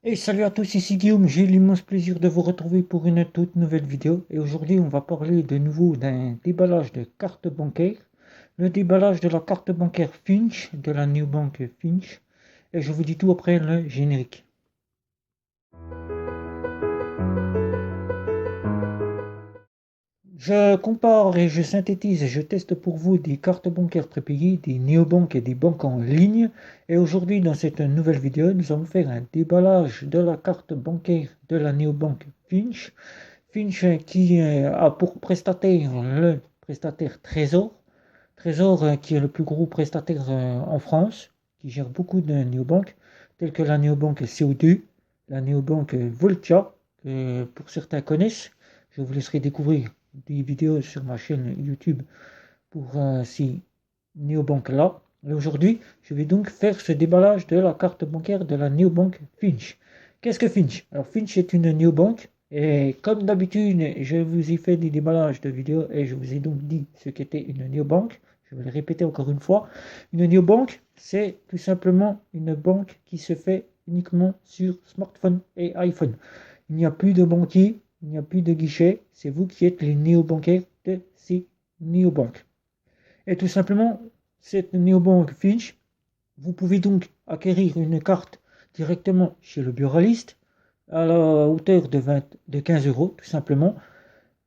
Et salut à tous, ici Guillaume, j'ai l'immense plaisir de vous retrouver pour une toute nouvelle vidéo. Et aujourd'hui, on va parler de nouveau d'un déballage de carte bancaire. Le déballage de la carte bancaire Finch, de la Neobank Finch. Et je vous dis tout après le générique. Je compare et je synthétise et je teste pour vous des cartes bancaires prépayées, des néobanques et des banques en ligne. Et aujourd'hui, dans cette nouvelle vidéo, nous allons faire un déballage de la carte bancaire de la néobanque Finch. Finch qui a pour prestataire le prestataire Trésor. Trésor qui est le plus gros prestataire en France, qui gère beaucoup de néobanques, telles que la néobanque CO2, la néobanque Voltia, que pour certains connaissent. Je vous laisserai découvrir des vidéos sur ma chaîne YouTube pour ces néobanques-là. Et aujourd'hui, je vais donc faire ce déballage de la carte bancaire de la néobanque Finch. Qu'est-ce que Finch? Alors Finch est une néobanque et comme d'habitude, je vous ai fait des déballages de vidéos et je vous ai donc dit ce qu'était une néobanque. Je vais le répéter encore une fois. Une néobanque, c'est tout simplement une banque qui se fait uniquement sur smartphone et iPhone. Il n'y a plus de banquier, il n'y a plus de guichet, c'est vous qui êtes les néobancaires de ces néobanques. Et tout simplement, cette néobanque Finch, vous pouvez donc acquérir une carte directement chez le buraliste à la hauteur de 15 euros, tout simplement.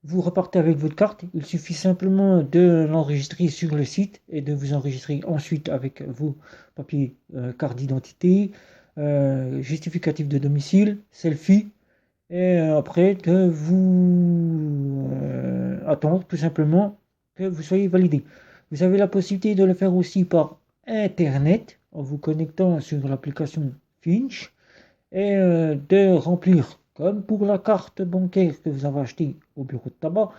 Vous repartez avec votre carte, il suffit simplement de l'enregistrer sur le site et de vous enregistrer ensuite avec vos papiers, carte d'identité, justificatif de domicile, selfie, et après de vous attendre tout simplement que vous soyez validé. Vous avez la possibilité de le faire aussi par Internet en vous connectant sur l'application Finch et de remplir, comme pour la carte bancaire que vous avez achetée au bureau de tabac,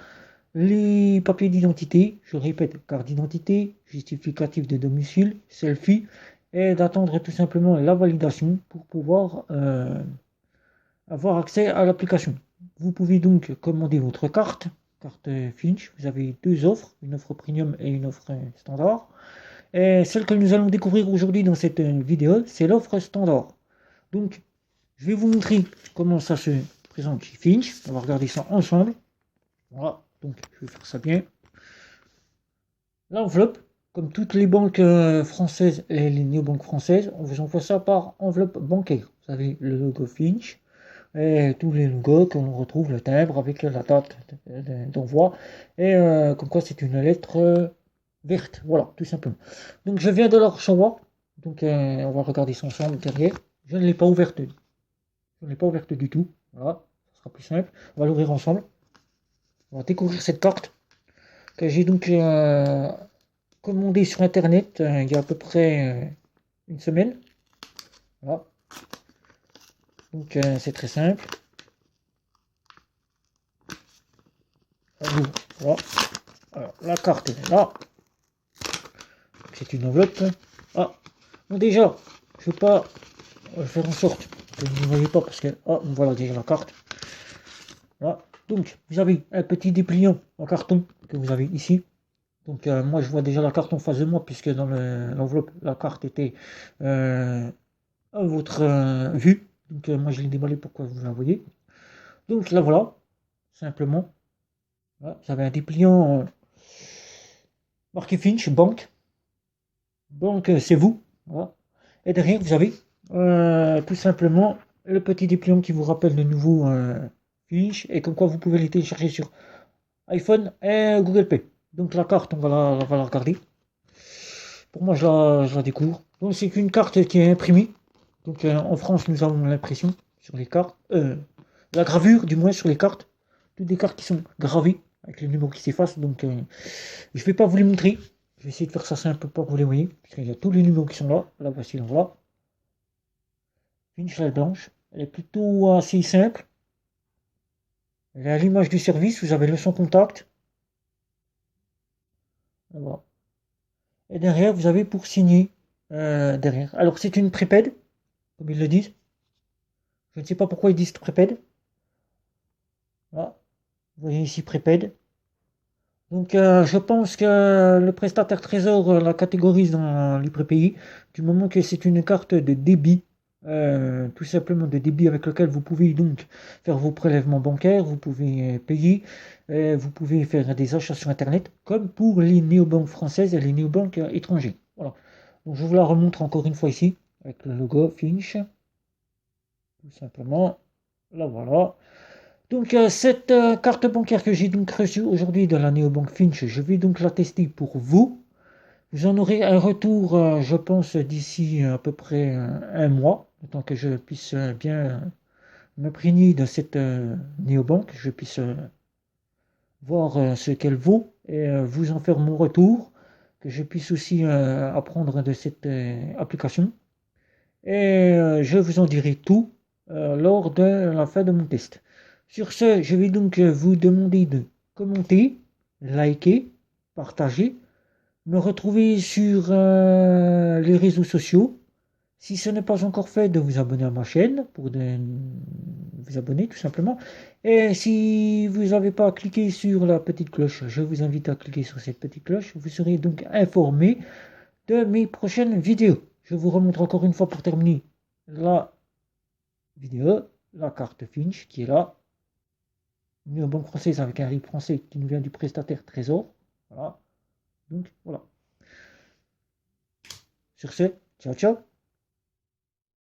les papiers d'identité, je répète, carte d'identité, justificatif de domicile, selfie, et d'attendre tout simplement la validation pour pouvoir avoir accès à l'application. Vous pouvez donc commander votre carte Finch. Vous avez deux offres, une offre premium et une offre standard. Et celle que nous allons découvrir aujourd'hui dans cette vidéo, c'est l'offre standard. Donc, je vais vous montrer comment ça se présente chez Finch. On va regarder ça ensemble. Voilà, donc je vais faire ça bien. L'enveloppe, comme toutes les banques françaises et les néobanques françaises, on vous envoie ça par enveloppe bancaire. Vous avez le logo Finch et tous les logos qu'on retrouve, le timbre avec la date d'envoi et comme quoi c'est une lettre verte. Voilà, tout simplement. Donc je viens de la recevoir. Donc on va regarder ça ensemble derrière. Je ne l'ai pas ouverte. Je ne l'ai pas ouverte du tout. Voilà, ça sera plus simple. On va l'ouvrir ensemble. On va découvrir cette carte que j'ai donc commandée sur internet il y a à peu près une semaine. Voilà. Donc c'est très simple. Voilà. Alors, la carte est là. C'est une enveloppe. Ah, donc déjà, je ne vais pas faire en sorte que vous ne voyez pas parce que voilà déjà la carte. Voilà. Donc vous avez un petit dépliant en carton que vous avez ici. Donc moi je vois déjà la carte en face de moi puisque dans l'enveloppe la carte était à votre vue. Donc moi je l'ai déballé pour que vous la voyez. Donc là voilà, simplement. Voilà, vous avez un dépliant marqué Finch, banque. Donc c'est vous. Voilà. Et derrière vous avez tout simplement le petit dépliant qui vous rappelle de nouveau Finch et comme quoi vous pouvez les télécharger sur iPhone et Google Play. Donc la carte, on va la regarder. Pour moi, je la découvre. Donc c'est une carte qui est imprimée. Donc en France, nous avons l'impression sur les cartes, la gravure du moins sur les cartes. Toutes des cartes qui sont gravées avec les numéros qui s'effacent. Donc je ne vais pas vous les montrer. Je vais essayer de faire ça simple pour que vous les voyez. Parce qu'il y a tous les numéros qui sont là. Là, voici, là, voilà. Une chale blanche. Elle est plutôt assez simple. Elle est à l'image du service. Vous avez le son contact. Voilà. Et derrière, vous avez pour signer derrière. Alors, c'est une prépède, comme ils le disent. Je ne sais pas pourquoi ils disent prépède. Voilà. Vous voyez ici prépède. Donc, je pense que le prestataire Trésor la catégorise dans les prépayés, du moment que c'est une carte de débit tout simplement de débit avec lequel vous pouvez donc faire vos prélèvements bancaires, vous pouvez payer, vous pouvez faire des achats sur Internet, comme pour les néobanques françaises et les néobanques étrangers. Voilà. Donc je vous la remontre encore une fois ici, avec le logo Finch, tout simplement. Là voilà. Donc cette carte bancaire que j'ai donc reçue aujourd'hui de la néobanque Finch, je vais donc la tester pour vous. Vous en aurez un retour, je pense, d'ici à peu près un mois, le temps que je puisse bien m'imprégner de cette néobanque, je puisse voir ce qu'elle vaut et vous en faire mon retour, que je puisse aussi apprendre de cette application. Et je vous en dirai tout lors de la fin de mon test. Sur ce, je vais donc vous demander de commenter, liker, partager, me retrouver sur les réseaux sociaux. Si ce n'est pas encore fait, de vous abonner à ma chaîne pour vous abonner tout simplement. Et si vous n'avez pas cliqué sur la petite cloche, je vous invite à cliquer sur cette petite cloche. Vous serez donc informé de mes prochaines vidéos. Je vous remontre encore une fois pour terminer la vidéo, la carte Finch qui est là. Une banque française avec un RIB français qui nous vient du prestataire Trésor. Voilà. Donc voilà. Sur ce, ciao ciao.